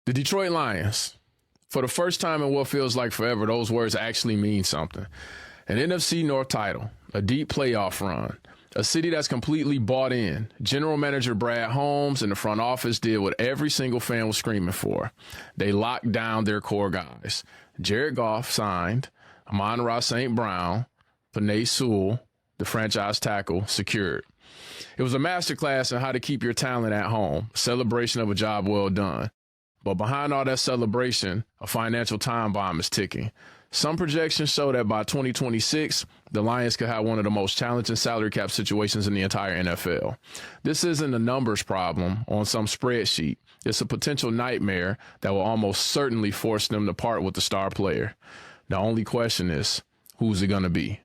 The Detroit Lions, for the first time in what feels like forever, those words actually mean something. An NFC North title, a deep playoff run, a city that's completely bought in. General Manager Brad Holmes and the front office did what every single fan was screaming for. They locked down their core guys. Jared Goff signed, Amon-Ra St. Brown, Penei Sewell, the franchise tackle, secured. It was a masterclass in how to keep your talent at home, a celebration of a job well done. But behind all that celebration, a financial time bomb is ticking. Some projections show that by 2026, the Lions could have one of the most challenging salary cap situations in the entire NFL. This isn't a numbers problem on some spreadsheet. It's a potential nightmare that will almost certainly force them to part with the star player. The only question is, who's it going to be?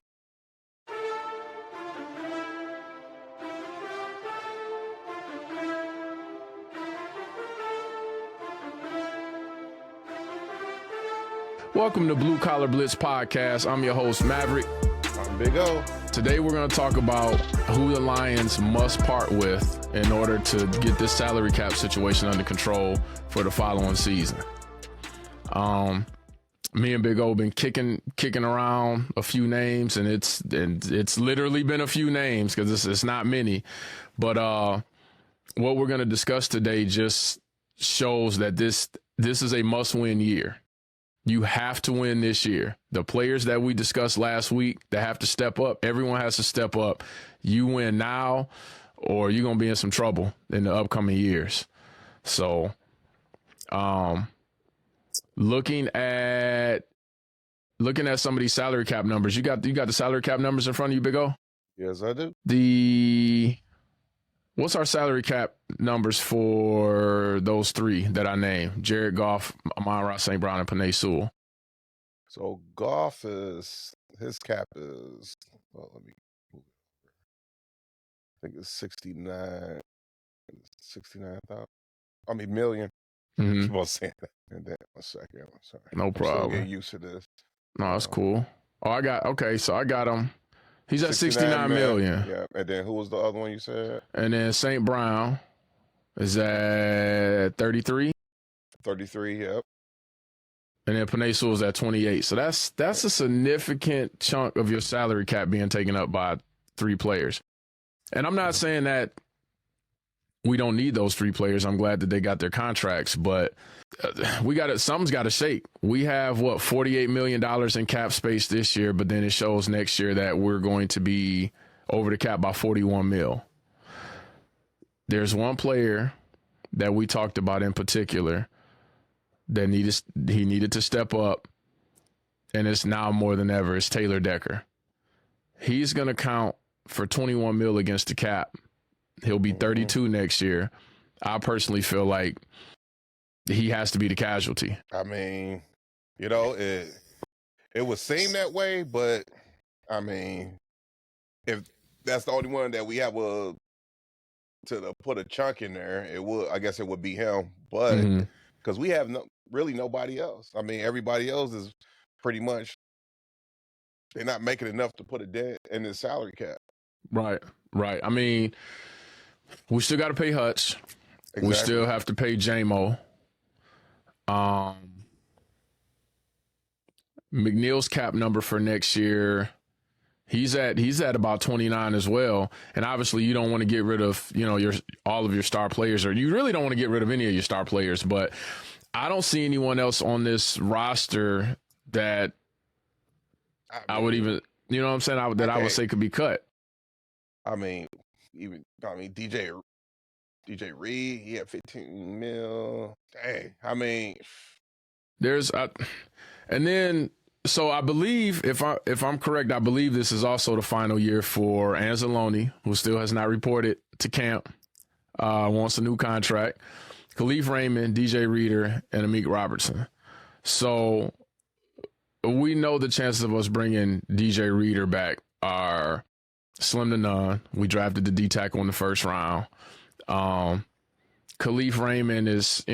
Welcome to Blue Collar Blitz Podcast. I'm your host, Maverick. I'm Big O. Today we're going to talk about who the Lions must part with in order to get this salary cap situation under control for the following season. Me and Big O been kicking around a few names, and it's literally been a few names because it's not many. But what we're going to discuss today just shows that this is a must-win year. You have to win this year. The players that we discussed last week that have to step up, everyone has to step up. You win now or you're going to be in some trouble in the upcoming years. So looking at some of these salary cap numbers, you got the salary cap numbers in front of you, Big O? Yes, I do. What's our salary cap numbers for those three that I named? Jared Goff, Amon-Ra St. Brown, and Penei Sewell. So Goff his cap is, let me move it over. I think it's 69,000. I mean, million. Mm-hmm. Keep on saying that. And then, one second. I'm sorry. No problem. I'm still getting used to this. No, that's cool. So I got him. He's at 69 million. Yeah, and then who was the other one you said? And then St. Brown is at 33. 33, yep. And then Penei Sewell's at 28. So that's a significant chunk of your salary cap being taken up by three players. And I'm not saying that we don't need those three players. I'm glad that they got their contracts, but something's got to shake. We have $48 million in cap space this year, but then it shows next year that we're going to be over the cap by 41 mil. There's one player that we talked about in particular that needed to step up, and it's now more than ever. It's Taylor Decker. He's going to count for 21 mil against the cap. He'll be 32 next year. I personally feel like he has to be the casualty. I mean, it would seem that way, but I mean, if that's the only one that we have to put a chunk in there, I guess it would be him. But because we have really nobody else. I mean, everybody else is pretty much, they're not making enough to put a dent in the salary cap. Right. I mean, we still got to pay Hutch. Exactly. We still have to pay J-Mo. McNeil's cap number for next year, he's at about 29 as well. And obviously you don't want to get rid of, all of your star players, or you really don't want to get rid of any of your star players, but I don't see anyone else on this roster that I would even, you know what I'm saying, I would say could be cut. I mean, DJ Reed, he had 15 mil. Dang. I mean, so I believe, if I'm correct, I believe this is also the final year for Anzalone, who still has not reported to camp, wants a new contract, Khalif Raymond, DJ Reader, and Amik Robertson. So we know the chances of us bringing DJ Reader back are slim to none. We drafted the D-tackle in the first round. Khalif Raymond is,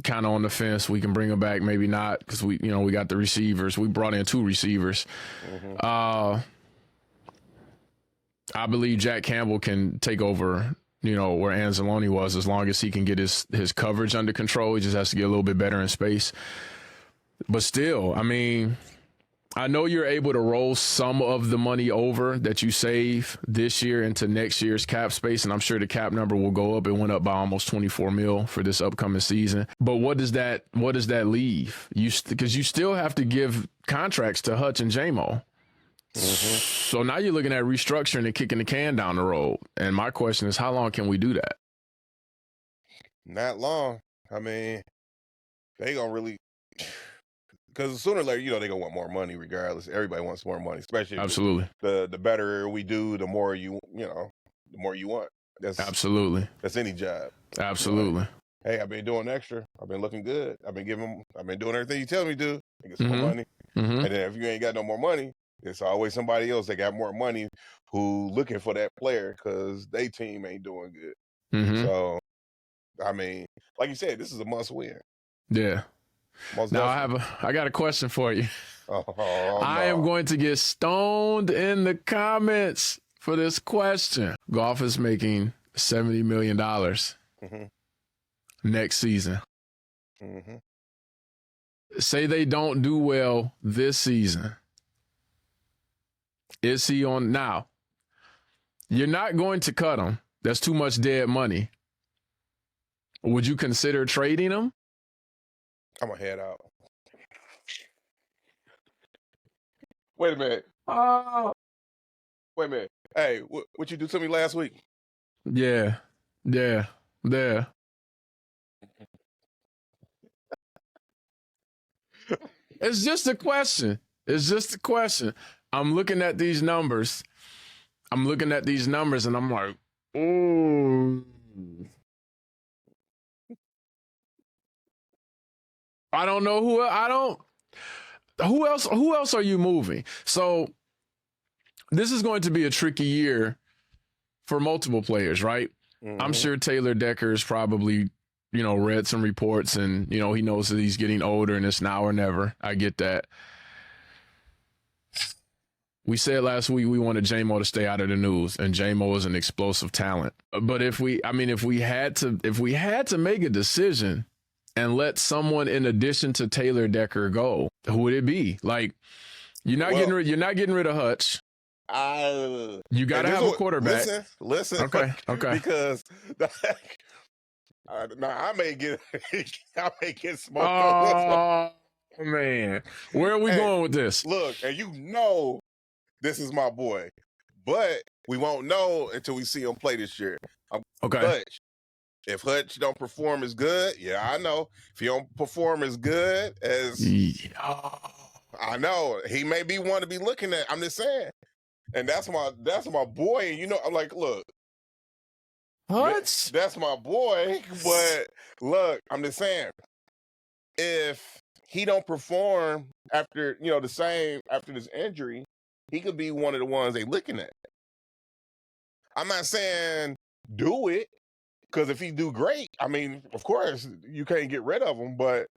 kind of on the fence. We can bring him back, maybe not, because we got the receivers. We brought in two receivers. I believe Jack Campbell can take over where Anzalone was, as long as he can get his coverage under control. He just has to get a little bit better in space. But still, I mean, I know you're able to roll some of the money over that you save this year into next year's cap space, and I'm sure the cap number will go up. It went up by almost 24 mil for this upcoming season. But what does that leave? Because you still have to give contracts to Hutch and J-Mo. Mm-hmm. So now you're looking at restructuring and kicking the can down the road. And my question is, how long can we do that? Not long. I mean, they gonna really, because sooner or later, they're gonna want more money regardless. Everybody wants more money, especially absolutely. The better we do, the more the more you want. That's absolutely. That's any job. Absolutely. Hey, I've been doing extra. I've been looking good. I've been doing everything you tell me to do. I get some more money. Mm-hmm. And then if you ain't got no more money, it's always somebody else that got more money who looking for that player because they team ain't doing good. Mm-hmm. So, I mean, like you said, this is a must win. Yeah. Now I got a question for you. Oh, no. I am going to get stoned in the comments for this question. Golf is making $70 million next season. Mm-hmm. Say they don't do well this season. Is he on now? You're not going to cut him. That's too much dead money. Would you consider trading him? I'm gonna head out. Wait a minute. Wait a minute. Hey, what you do to me last week? Yeah. It's just a question. I'm looking at these numbers. and I'm like, ooh. I don't know who else are you moving? So this is going to be a tricky year for multiple players, right? Mm-hmm. I'm sure Taylor Decker's probably, read some reports and, he knows that he's getting older and it's now or never. I get that. We said last week we wanted J-Mo to stay out of the news, and J-Mo is an explosive talent. But if we had to make a decision and let someone in addition to Taylor Decker go, who would it be? Like, you're not getting rid of Hutch. You got to have a quarterback. Listen. Okay. Because I may get smoked on this one. Man, where are we going with this? Look, and this is my boy, but we won't know until we see him play this year. Okay. If Hutch don't perform as good, yeah, I know. If he don't perform as good as I know, he may be one to be looking at. I'm just saying. And that's my boy. And I'm like, look. Hutch? That's my boy. But look, I'm just saying, if he don't perform after, after this injury, he could be one of the ones they looking at. I'm not saying do it. Because if he do great, I mean, of course, you can't get rid of him, but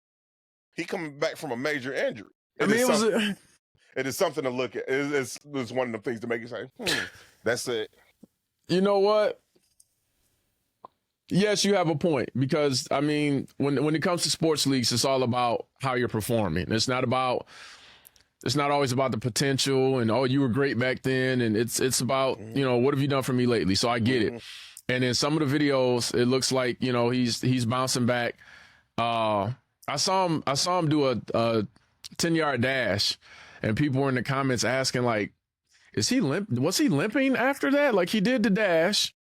he coming back from a major injury. It is something to look at. It's one of the things to make you say, that's it. You know what? Yes, you have a point. Because, I mean, when it comes to sports leagues, it's all about how you're performing. It's not always about the potential and, you were great back then. And it's about, what have you done for me lately? So I get it. And in some of the videos, it looks like, he's bouncing back. I saw him do a 10-yard dash, and people were in the comments asking, like, was he limping after that? Like, he did the dash,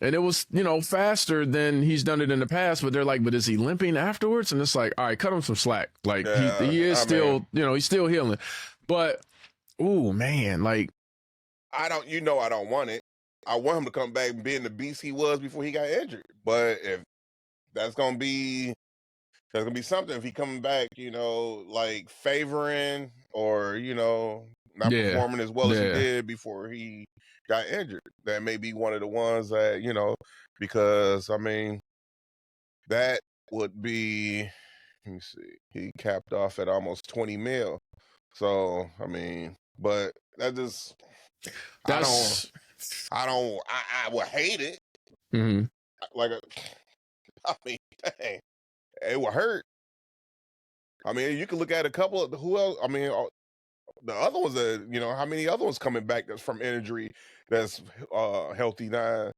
and it was, faster than he's done it in the past, but they're like, but is he limping afterwards? And it's like, all right, cut him some slack. Like, he is still, he's still healing. But, ooh, man, like. I don't want it. I want him to come back and be the beast he was before he got injured. But if that's gonna be something, if he coming back, like favoring or not performing as well as he did before he got injured, that may be one of the ones that because I mean that would be. Let me see. He capped off at almost 20 mil. So I mean, but I would hate it. Mm-hmm. Like, I mean, dang, it would hurt. I mean, you can look at a couple of who else. I mean, the other ones that how many other ones coming back that's from injury that's healthy now.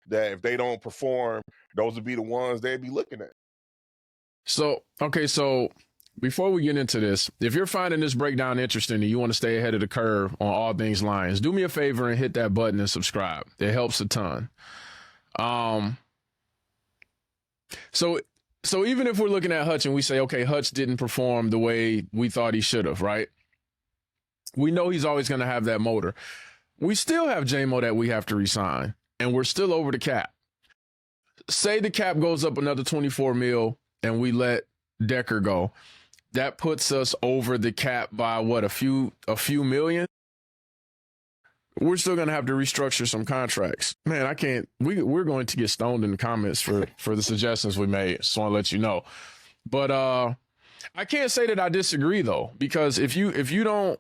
That if they don't perform, those would be the ones they'd be looking at. So, okay, so before we get into this, if you're finding this breakdown interesting and you want to stay ahead of the curve on all things Lions, do me a favor and hit that button and subscribe. It helps a ton. So even if we're looking at Hutch and we say, okay, Hutch didn't perform the way we thought he should have, right? We know he's always going to have that motor. We still have J-Mo that we have to resign, and we're still over the cap. Say the cap goes up another 24 mil and we let Decker go. That puts us over the cap by what, a few million? We're still going to have to restructure some contracts. Man, I can't. We're going to get stoned in the comments for the suggestions we made. Just want to let you know. But I can't say that I disagree though, because if you don't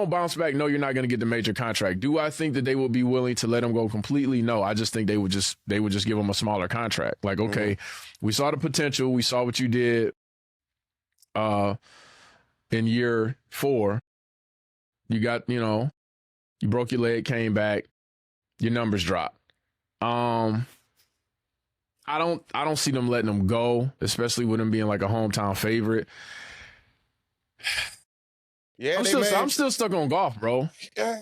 bounce back, no, you're not going to get the major contract. Do I think that they will be willing to let him go completely? No, I just think they would just give him a smaller contract. Like, okay, we saw the potential. We saw what you did in year 4. You got, you broke your leg, came back, your numbers dropped. I don't see them letting him go, especially with him being like a hometown favorite. Yeah, I'm still stuck on Goff, bro. Yeah.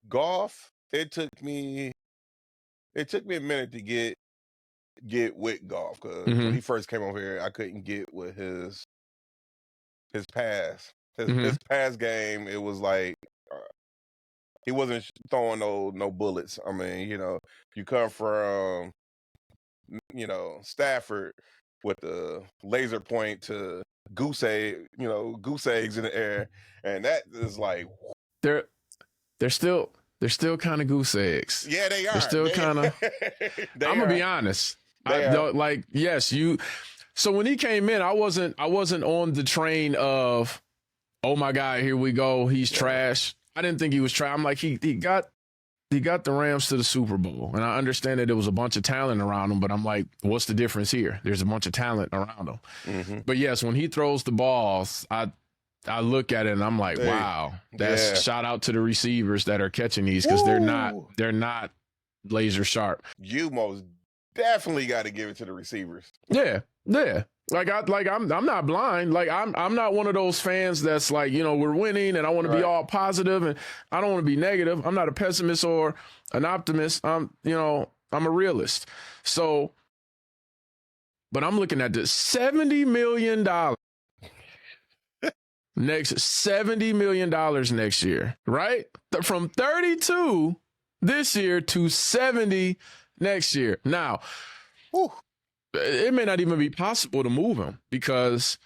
Goff, it took me a minute to get with Goff, because when he first came over here, I couldn't get with his pass. His pass game, it was like he wasn't throwing no bullets. I mean, you come from Stafford with the laser point to goose eggs in the air, and that is like they're still kind of goose eggs. Yeah, they are. They're still kind of. I'm gonna be honest. Yes, you. So when he came in, I wasn't on the train of, oh my God, here we go, he's trash. I didn't think he was trash. I'm like, he got the Rams to the Super Bowl, and I understand that there was a bunch of talent around him, but I'm like, what's the difference here? There's a bunch of talent around him. Mm-hmm. But yes, when he throws the balls, I look at it and I'm like, wow, that's shout out to the receivers that are catching these, because they're not laser sharp. You most definitely got to give it to the receivers. Yeah. I'm not blind. Like I'm not one of those fans that's like, we're winning and I want to be all positive and I don't want to be negative. I'm not a pessimist or an optimist. I'm a realist. So, but I'm looking at this $70 million $70 million next year, right? From 32 this year to 70 next year. Now, it may not even be possible to move him, because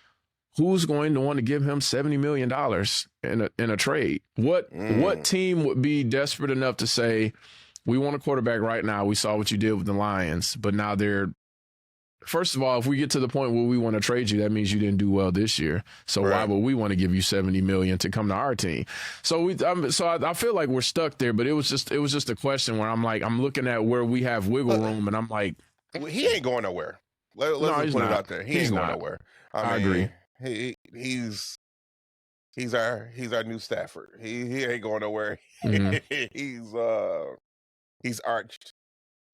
who's going to want to give him $70 million in a trade? What team would be desperate enough to say, we want a quarterback right now? We saw what you did with the Lions, but now first of all, if we get to the point where we want to trade you, that means you didn't do well this year. So why would we want to give you $70 million to come to our team? So I feel like we're stuck there. But it was just a question where I'm like, I'm looking at where we have wiggle room, and I'm like, he ain't going nowhere. Let's just put it out there. He ain't going nowhere. I mean, agree. He's our new Stafford. He ain't going nowhere. Mm-hmm. He's arched.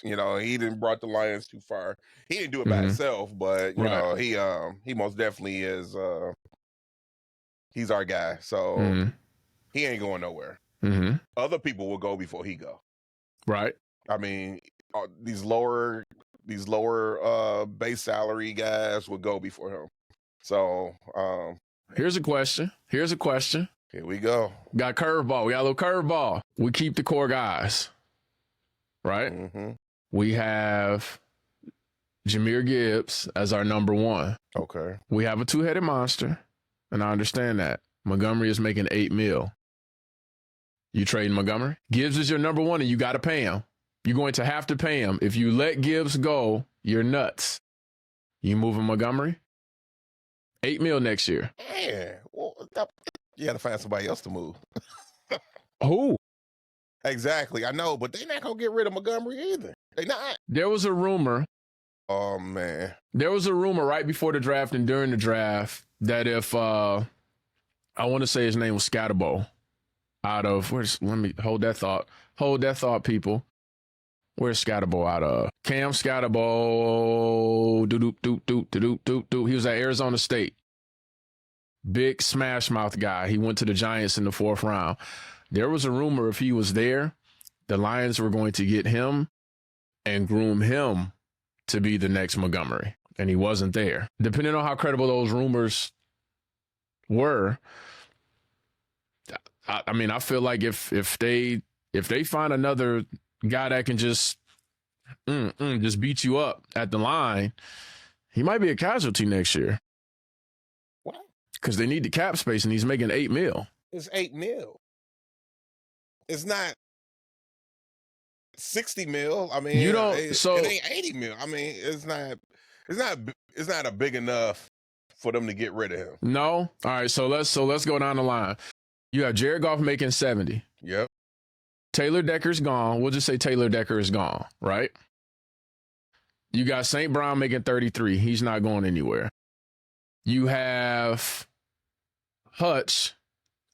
He didn't brought the Lions too far. He didn't do it by himself, but he most definitely is. He's our guy, so he ain't going nowhere. Mm-hmm. Other people will go before he go. Right. I mean, these lower base salary guys will go before him. So here's a question. Here we go. Got a curveball. We got a little curveball. We keep the core guys. Right. Mm-hmm. We have Jahmyr Gibbs as our number 1. Okay. We have a 2-headed monster, and I understand that. Montgomery is making $8 million. You trading Montgomery? Gibbs is your number 1, and you got to pay him. You're going to have to pay him. If you let Gibbs go, you're nuts. You moving Montgomery? $8 million next year. Yeah. Well, you got to find somebody else to move. Who? Exactly. I know, but they not gonna get rid of Montgomery either. They not. There was a rumor. Oh man. There was a rumor right before the draft and during the draft that if I want to say his name was Scatterbo out of let me hold that thought. Hold that thought, people. Where's Scatterbo out of? Cam Scatterbo. He was at Arizona State. Big smash mouth guy. He went to the Giants in the 4th round. There was a rumor if he was there, the Lions were going to get him and groom him to be the next Montgomery. And he wasn't there. Depending on how credible those rumors were, I mean, I feel like if they find another guy that can just beat you up at the line, he might be a casualty next year. What? Because they need the cap space, and he's making $8 million. It's $8 million. It's not 60 mil. I mean, it ain't 80 mil. I mean, it's not a big enough for them to get rid of him. No. All right. So let's go down the line. You have Jared Goff making 70. Yep. Taylor Decker's gone. We'll just say Taylor Decker is gone, right? You got St. Brown making 33. He's not going anywhere. You have Hutch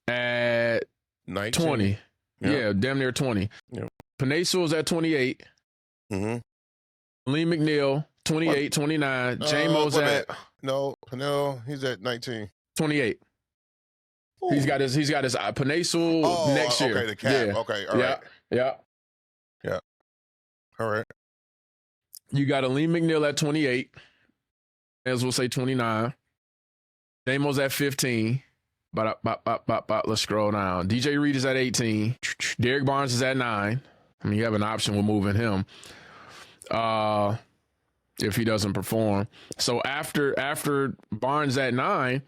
at 19. 20. Yep. Yeah, damn near 20. Yep. Panaysil's at 28. Lee McNeil, 28, 29. J-Mo's at... No, he's at 19. 28. Ooh. He's got his Panaysil next year. Okay, the cap. Yeah. Okay, all right. Yeah. All right. You got a Lee McNeil at 28. As we'll say 29. J-Mo's at 15. Let's scroll down. DJ Reed is at 18. Derek Barnes is at 9. I mean, you have an option with moving him if he doesn't perform. So after Barnes at 9,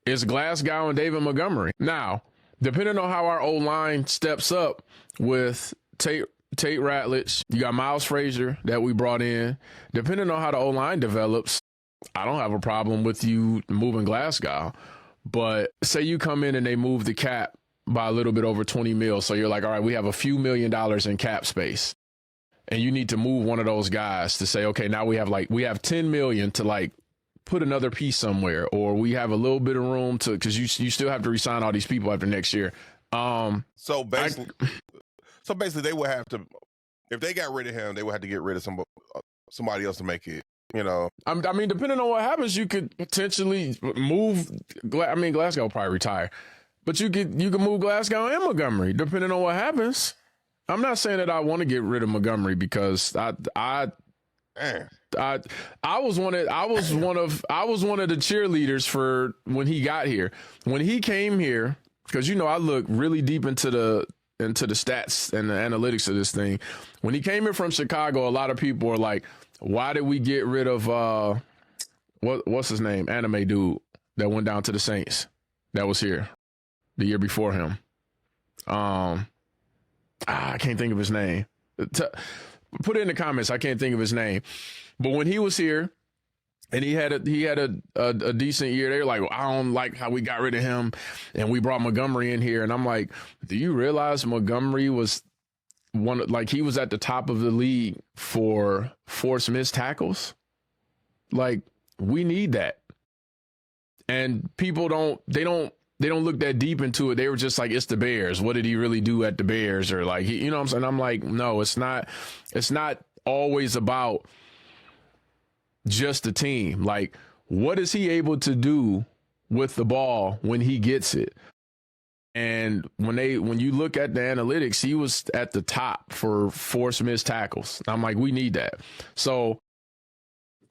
it's Glasgow and David Montgomery. Now, depending on how our O-line steps up with Tate Ratledge, you got Miles Frazier that we brought in. Depending on how the O-line develops, I don't have a problem with you moving Glasgow. But say you come in and they move the cap by a little bit over 20 mil. So you're like, all right, we have a few $1 million in cap space. And you need to move one of those guys to say, okay, now we have 10 million to like put another piece somewhere, or we have a little bit of room to, because you still have to resign all these people after next year. So basically they would have to, if they got rid of him, they would have to get rid of somebody else to make it. You know, I mean, depending on what happens, you could potentially move. I mean, Glasgow will probably retire, but you could move Glasgow and Montgomery depending on what happens. I'm not saying that I want to get rid of Montgomery because I was one of the cheerleaders for when he got here. When he came here, because I look really deep into the stats and the analytics of this thing. When he came here from Chicago, a lot of people were like, why did we get rid of what's his name? Anime dude that went down to the Saints that was here the year before him. I can't think of his name. Put it in the comments. I can't think of his name. But when he was here and he had a decent year, they were like, well, I don't like how we got rid of him and we brought Montgomery in here. And I'm like, do you realize Montgomery was he was at the top of the league for forced missed tackles? Like, we need that. And people don't look that deep into it. They were just like, it's the Bears. What did he really do at the Bears? Or like, you know what I'm saying? I'm like, no, it's not always about just the team. Like, what is he able to do with the ball when he gets it? And when you look at the analytics, he was at the top for forced missed tackles. I'm like, we need that. So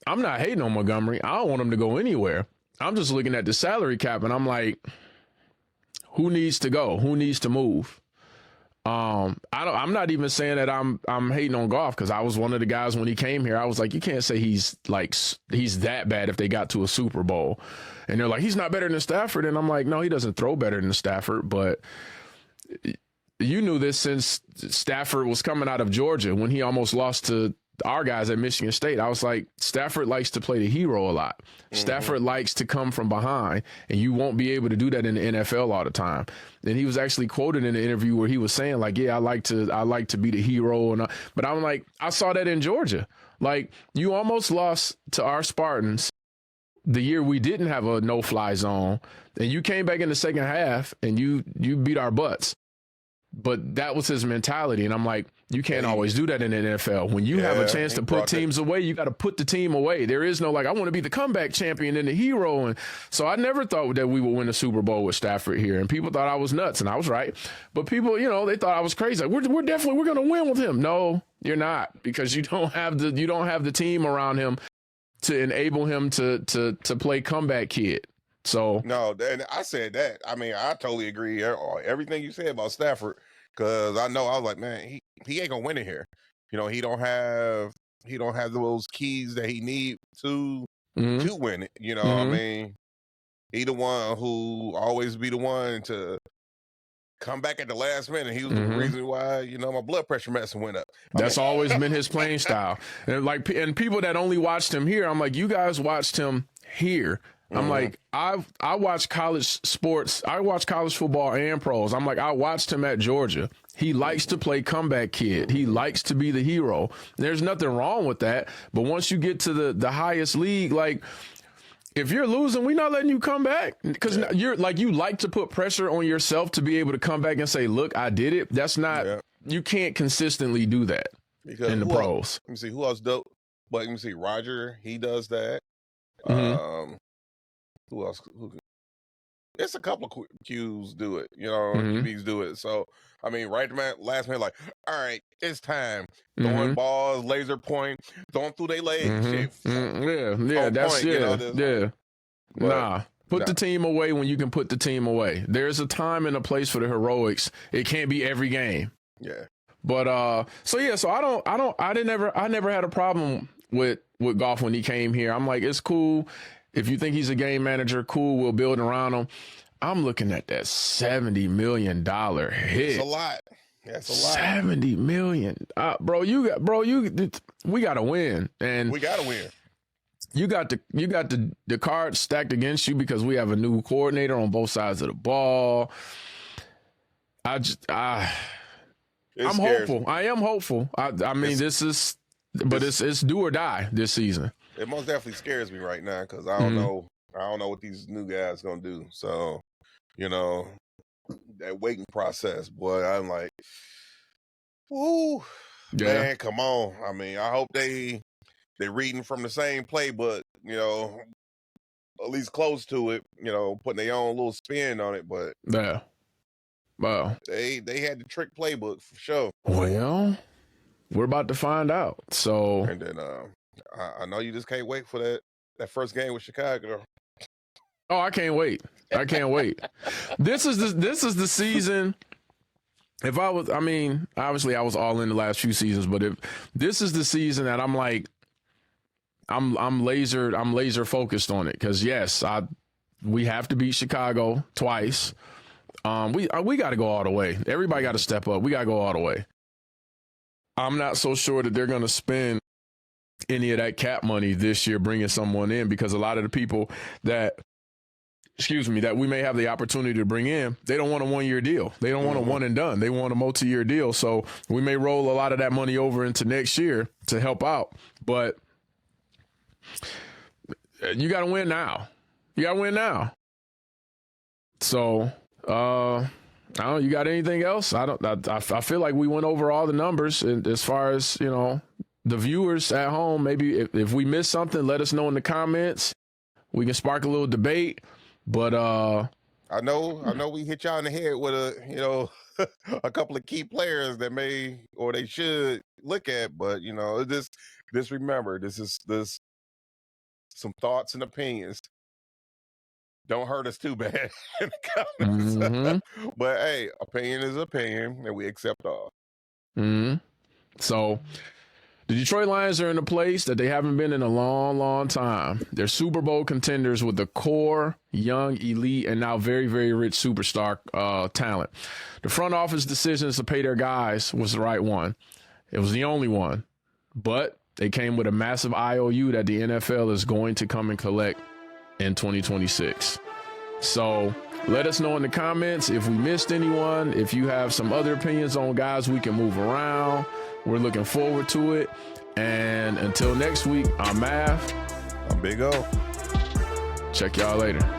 I'm not hating on Montgomery. I don't want him to go anywhere. I'm just looking at the salary cap and I'm like, who needs to go? Who needs to move? I'm not even saying that I'm hating on Goff, because I was one of the guys when he came here. I was like, you can't say he's that bad if they got to a Super Bowl. And they're like, he's not better than Stafford. And I'm like, no, he doesn't throw better than Stafford. But you knew this since Stafford was coming out of Georgia when he almost lost to our guys at Michigan State, I was like, Stafford likes to play the hero a lot. Stafford likes to come from behind, and you won't be able to do that in the NFL all the time. And he was actually quoted in an interview where he was saying, like, yeah, I like to be the hero. But I'm like, I saw that in Georgia. Like, you almost lost to our Spartans the year we didn't have a no-fly zone, and you came back in the second half and you beat our butts. But that was his mentality, and I'm like, you can't always do that in the NFL. When you have a chance to put teams away, you got to put the team away. There is no, like, I want to be the comeback champion and the hero. And so I never thought that we would win the Super Bowl with Stafford here, and people thought I was nuts, and I was right. But people, they thought I was crazy. Like, we're going to win with him. No, you're not, because you don't have the team around him to enable him to play comeback kid. So no, and I said that. I mean, I totally agree. Everything you said about Stafford, because I was like, man, he ain't gonna win it here. He don't have those keys that he need to win it. I mean, he the one who always be the one to come back at the last minute. He was the reason why my blood pressure medicine went up. That's always been his playing style. And people that only watched him here, I'm like, you guys watched him here. I'm like, I watch college sports. I watch college football and pros. I'm like, I watched him at Georgia. He likes to play comeback kid. He likes to be the hero. There's nothing wrong with that. But once you get to the highest league, like, if you're losing, we're not letting you come back, because you're like, you like to put pressure on yourself to be able to come back and say, look, I did it. That's not, you can't consistently do that in the pros. Let me see who else does. But let me see, Roger, he does that. Who else? It's a couple of Qs do it, QBs do it. So, I mean, right last minute, like, all right, it's time. Throwing balls, laser point, throwing through their legs. Put the team away when you can put the team away. There's a time and a place for the heroics. It can't be every game. Yeah. But so I never had a problem with Goff when he came here. I'm like, it's cool. If you think he's a game manager, cool, we'll build around him. I'm looking at that $70 million hit. It's a lot. That's a lot. $70 million. We got to win. And we got to win. You got the cards stacked against you because we have a new coordinator on both sides of the ball. I'm hopeful. I am hopeful. I mean, it's do or die this season. It most definitely scares me right now because I don't know what these new guys gonna do. So, that waiting process, boy, I'm like, woo, man, come on. I mean, I hope they're reading from the same playbook, at least close to it, putting their own little spin on it. But yeah, well, they had the trick playbook for sure. Well, we're about to find out. So, and then I know you just can't wait for that first game with Chicago. Oh, I can't wait. This is the season. Obviously I was all in the last few seasons, but if this is the season that I'm like, I'm laser focused on it. Because yes, we have to beat Chicago twice. We got to go all the way. Everybody got to step up. We got to go all the way. I'm not so sure that they're going to spend any of that cap money this year bringing someone in, because a lot of the people that we may have the opportunity to bring in, they don't want a one-year deal. They don't want a one and done. They want a multi-year deal. So we may roll a lot of that money over into next year to help out. But you got to win now. So, you got anything else? I feel like we went over all the numbers, and as far as, the viewers at home, maybe if we missed something, let us know in the comments. We can spark a little debate. But I know we hit y'all in the head with a couple of key players that may or they should look at, but just remember, this is some thoughts and opinions. Don't hurt us too bad in the comments. But hey, opinion is opinion, and we accept all. So the Detroit Lions are in a place that they haven't been in a long, long time. They're Super Bowl contenders with the core, young, elite, and now very, very rich superstar talent. The front office decisions to pay their guys was the right one. It was the only one. But They came with a massive IOU that the NFL is going to come and collect in 2026. So let us know in the comments if we missed anyone, if you have some other opinions on guys we can move around. We're looking forward to it. And until next week, I'm Mav. I'm Big O. Check y'all later.